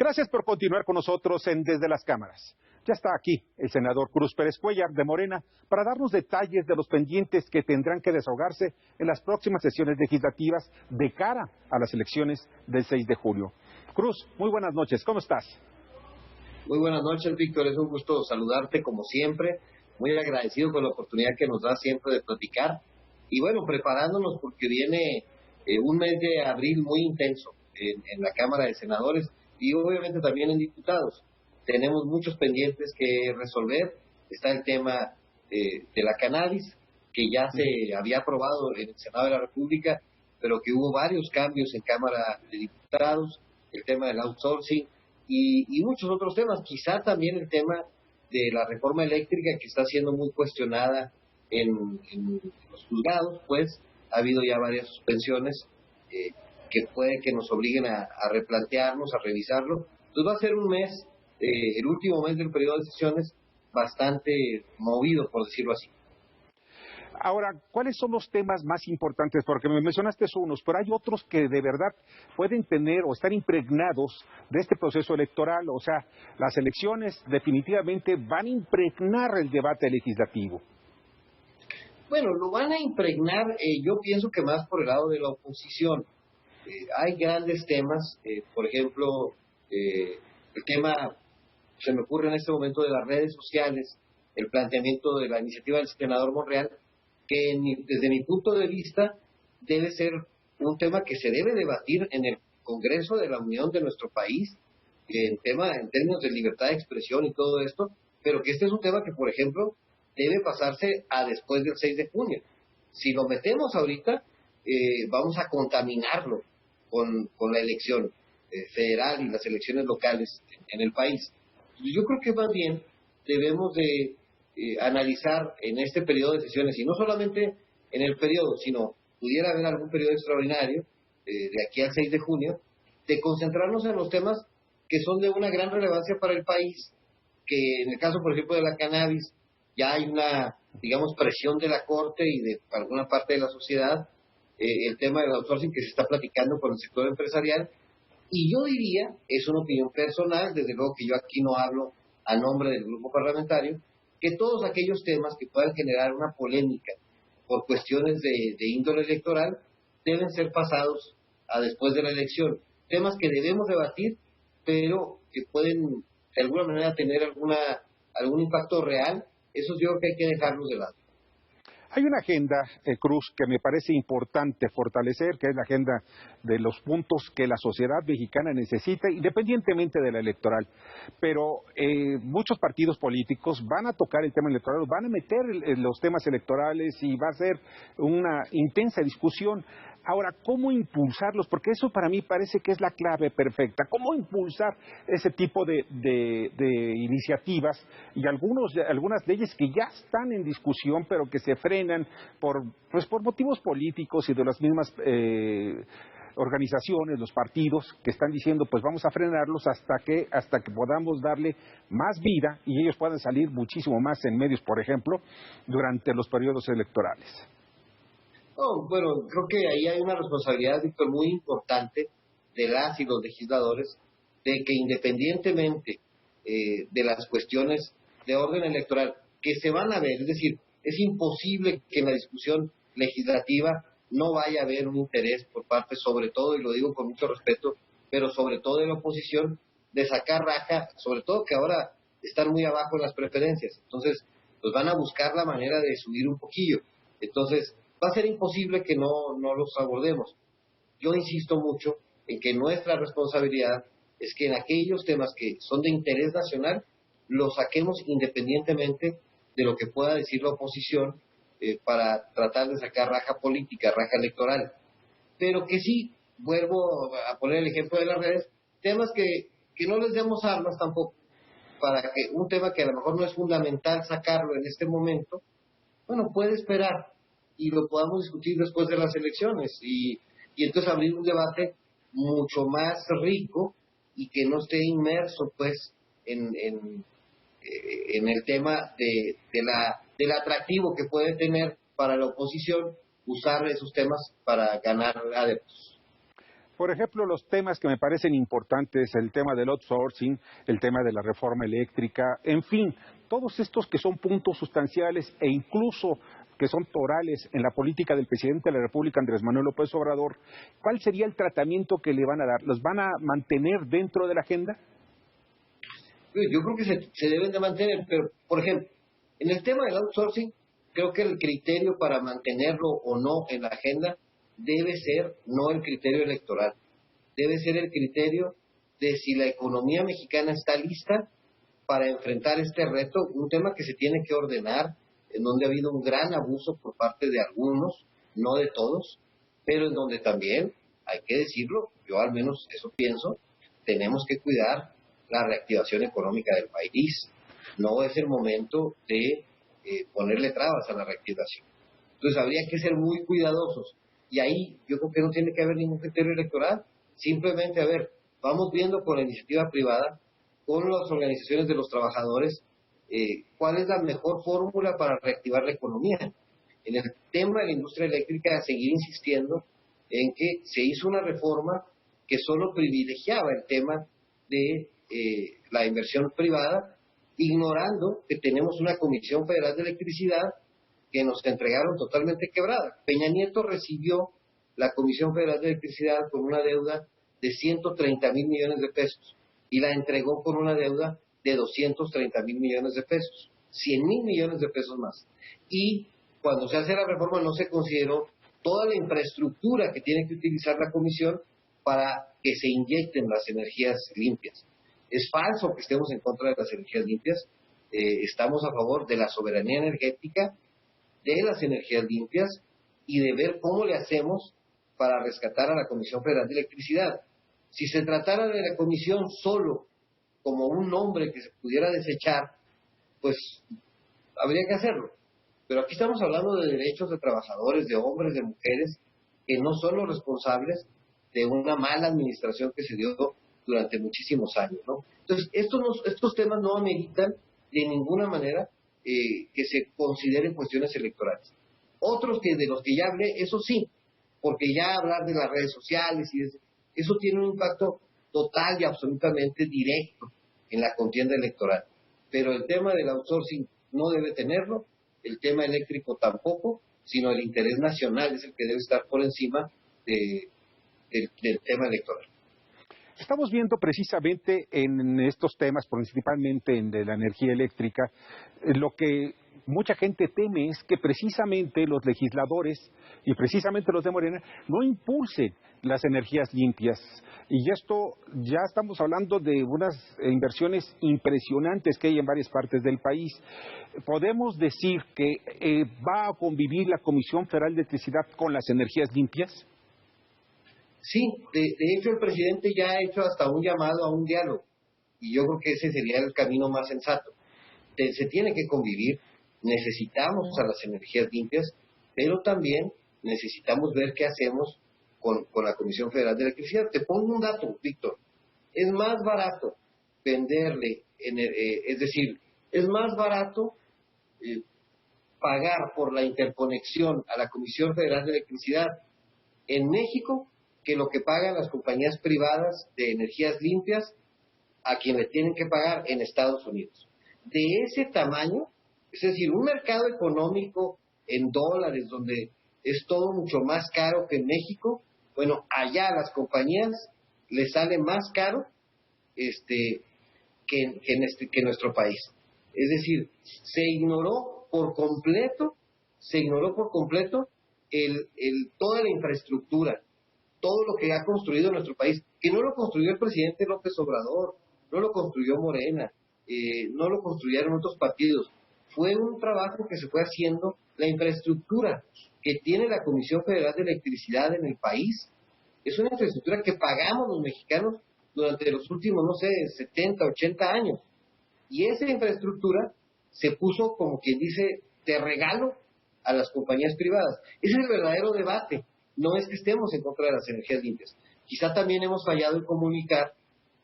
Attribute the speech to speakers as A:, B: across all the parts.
A: Gracias por continuar con nosotros en Desde las Cámaras. Ya está aquí el senador Cruz Pérez Cuéllar de Morena para darnos detalles de los pendientes que tendrán que desahogarse en las próximas sesiones legislativas de cara a las elecciones del 6 de julio. Cruz, muy buenas noches, ¿cómo estás?
B: Muy buenas noches, Víctor, es un gusto saludarte como siempre, muy agradecido con la oportunidad que nos da siempre de platicar y bueno, preparándonos porque viene un mes de abril muy intenso en la Cámara de Senadores y obviamente también en diputados. Tenemos muchos pendientes que resolver. Está el tema de la cannabis, que ya se había aprobado en el Senado de la República, pero que hubo varios cambios en Cámara de Diputados, el tema del outsourcing y muchos otros temas. Quizá también el tema de la reforma eléctrica, que está siendo muy cuestionada en los juzgados, pues ha habido ya varias suspensiones que puede que nos obliguen a replantearnos, a revisarlo. Entonces va a ser un mes, el último mes del periodo de sesiones, bastante movido, por decirlo así.
A: Ahora, ¿cuáles son los temas más importantes? Porque me mencionaste unos, pero hay otros que de verdad pueden tener o estar impregnados de este proceso electoral. O sea, las elecciones definitivamente van a impregnar el debate legislativo.
B: Bueno, lo van a impregnar, yo pienso que más por el lado de la oposición. Hay grandes temas, por ejemplo, el tema, se me ocurre en este momento, de las redes sociales, el planteamiento de la iniciativa del senador Monreal, que desde mi punto de vista debe ser un tema que se debe debatir en el Congreso de la Unión de nuestro país, en términos de libertad de expresión y todo esto, pero que este es un tema que, por ejemplo, debe pasarse a después del 6 de junio. Si lo metemos ahorita, vamos a contaminarlo con la elección federal y las elecciones locales en el país. Yo creo que más bien debemos de analizar en este periodo de sesiones, y no solamente en el periodo, sino pudiera haber algún periodo extraordinario de aquí al 6 de junio, de concentrarnos en los temas que son de una gran relevancia para el país, que en el caso, por ejemplo, de la cannabis, ya hay una, digamos, presión de la Corte y de alguna parte de la sociedad, el tema del outsourcing que se está platicando con el sector empresarial, y yo diría, es una opinión personal, desde luego que yo aquí no hablo a nombre del grupo parlamentario, que todos aquellos temas que puedan generar una polémica por cuestiones de índole electoral deben ser pasados a después de la elección. Temas que debemos debatir, pero que pueden de alguna manera tener algún impacto real, esos yo creo que hay que dejarlos de lado.
A: Hay una agenda, Cruz, que me parece importante fortalecer, que es la agenda de los puntos que la sociedad mexicana necesita, independientemente de la electoral. Pero muchos partidos políticos van a tocar el tema electoral, van a meter los temas electorales y va a ser una intensa discusión. Ahora, ¿cómo impulsarlos? Porque eso para mí parece que es la clave perfecta. ¿Cómo impulsar ese tipo de iniciativas y algunas leyes que ya están en discusión, pero que se frenan por motivos políticos y de las mismas organizaciones, los partidos, que están diciendo, pues vamos a frenarlos hasta que podamos darle más vida y ellos puedan salir muchísimo más en medios, por ejemplo, durante los periodos electorales?
B: Oh, bueno, creo que ahí hay una responsabilidad, Víctor, muy importante de las y los legisladores, de que independientemente de las cuestiones de orden electoral que se van a ver, es decir, es imposible que en la discusión legislativa no vaya a haber un interés por parte, sobre todo, y lo digo con mucho respeto, pero sobre todo de la oposición, de sacar raja, sobre todo que ahora están muy abajo en las preferencias. Entonces, pues van a buscar la manera de subir un poquillo. Entonces, va a ser imposible que no los abordemos. Yo insisto mucho en que nuestra responsabilidad es que en aquellos temas que son de interés nacional, los saquemos independientemente de lo que pueda decir la oposición para tratar de sacar raja política, raja electoral. Pero que sí, vuelvo a poner el ejemplo de las redes, temas que no les demos armas tampoco, para que un tema que a lo mejor no es fundamental sacarlo en este momento, bueno, puede esperar y lo podamos discutir después de las elecciones y entonces abrir un debate mucho más rico y que no esté inmerso pues en el tema del atractivo que puede tener para la oposición usar esos temas para ganar adeptos.
A: Por ejemplo, los temas que me parecen importantes, el tema del outsourcing, el tema de la reforma eléctrica, en fin, todos estos que son puntos sustanciales e incluso que son torales en la política del presidente de la República, Andrés Manuel López Obrador, ¿cuál sería el tratamiento que le van a dar? ¿Los van a mantener dentro de la agenda?
B: Yo creo que se deben de mantener, pero, por ejemplo, en el tema del outsourcing, creo que el criterio para mantenerlo o no en la agenda debe ser no el criterio electoral, debe ser el criterio de si la economía mexicana está lista para enfrentar este reto, un tema que se tiene que ordenar, en donde ha habido un gran abuso por parte de algunos, no de todos, pero en donde también, hay que decirlo, yo al menos eso pienso, tenemos que cuidar la reactivación económica del país. No es el momento de ponerle trabas a la reactivación. Entonces habría que ser muy cuidadosos. Y ahí yo creo que no tiene que haber ningún criterio electoral. Simplemente, a ver, vamos viendo con la iniciativa privada, con las organizaciones de los trabajadores, cuál es la mejor fórmula para reactivar la economía. En el tema de la industria eléctrica, seguir insistiendo en que se hizo una reforma que solo privilegiaba el tema de la inversión privada, ignorando que tenemos una Comisión Federal de Electricidad que nos entregaron totalmente quebrada. Peña Nieto recibió la Comisión Federal de Electricidad con una deuda de 130,000 millones de pesos y la entregó con una deuda de 230,000 millones de pesos, 100,000 millones de pesos más. Y cuando se hace la reforma no se consideró toda la infraestructura que tiene que utilizar la Comisión para que se inyecten las energías limpias. Es falso que estemos en contra de las energías limpias, estamos a favor de la soberanía energética, de las energías limpias y de ver cómo le hacemos para rescatar a la Comisión Federal de Electricidad. Si se tratara de la Comisión solo como un nombre que se pudiera desechar, pues habría que hacerlo. Pero aquí estamos hablando de derechos de trabajadores, de hombres, de mujeres, que no son los responsables de una mala administración que se dio durante muchísimos años, ¿no? Entonces, estos temas no ameritan de ninguna manera que se consideren cuestiones electorales. Otros que de los que ya hablé, eso sí, porque ya hablar de las redes sociales y eso tiene un impacto total y absolutamente directo en la contienda electoral. Pero el tema del outsourcing no debe tenerlo, el tema eléctrico tampoco, sino el interés nacional es el que debe estar por encima del tema electoral.
A: Estamos viendo precisamente en estos temas, principalmente en de la energía eléctrica, lo que mucha gente teme es que precisamente los legisladores y precisamente los de Morena no impulsen las energías limpias. Y esto ya estamos hablando de unas inversiones impresionantes que hay en varias partes del país. ¿Podemos decir que va a convivir la Comisión Federal de Electricidad con las energías limpias?
B: Sí, de hecho el presidente ya ha hecho hasta un llamado a un diálogo y yo creo que ese sería el camino más sensato. Se tiene que convivir, necesitamos a las energías limpias, pero también necesitamos ver qué hacemos con la Comisión Federal de Electricidad. Te pongo un dato, Víctor, es más barato venderle, es decir, es más barato pagar por la interconexión a la Comisión Federal de Electricidad en México que lo que pagan las compañías privadas de energías limpias a quien le tienen que pagar en Estados Unidos. De ese tamaño, es decir, un mercado económico en dólares donde es todo mucho más caro que en México, bueno, allá a las compañías les sale más caro que en nuestro país. Es decir, se ignoró por completo toda la infraestructura, todo lo que ha construido nuestro país, que no lo construyó el presidente López Obrador, no lo construyó Morena, no lo construyeron otros partidos. Fue un trabajo que se fue haciendo, la infraestructura que tiene la Comisión Federal de Electricidad en el país, es una infraestructura que pagamos los mexicanos durante los últimos, 70, 80 años. Y esa infraestructura se puso, como quien dice, de regalo a las compañías privadas. Ese es el verdadero debate. No es que estemos en contra de las energías limpias. Quizá también hemos fallado en comunicar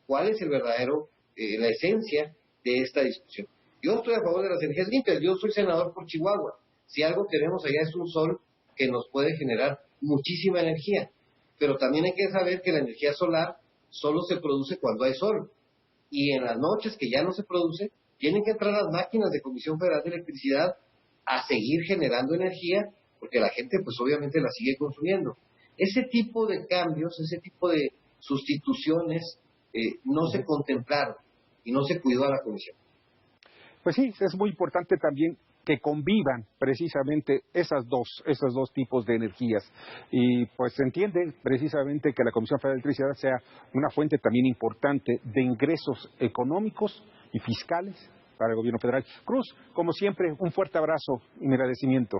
B: cuál es el verdadero, la esencia de esta discusión. Yo estoy a favor de las energías limpias. Yo soy senador por Chihuahua. Si algo tenemos allá es un sol que nos puede generar muchísima energía. pero también hay que saber que la energía solar solo se produce cuando hay sol. Y en las noches que ya no se produce, tienen que entrar las máquinas de Comisión Federal de Electricidad a seguir generando energía, porque la gente pues obviamente la sigue consumiendo. Ese tipo de cambios, ese tipo de sustituciones no se contemplaron y no se cuidó a la Comisión.
A: Pues sí, es muy importante también que convivan precisamente esos dos tipos de energías. Y pues se entiende precisamente que la Comisión Federal de Electricidad sea una fuente también importante de ingresos económicos y fiscales para el gobierno federal. Cruz, como siempre, un fuerte abrazo y mi agradecimiento.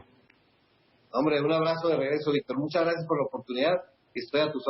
B: Hombre, un abrazo de regreso, Víctor. Muchas gracias por la oportunidad. Estoy a tus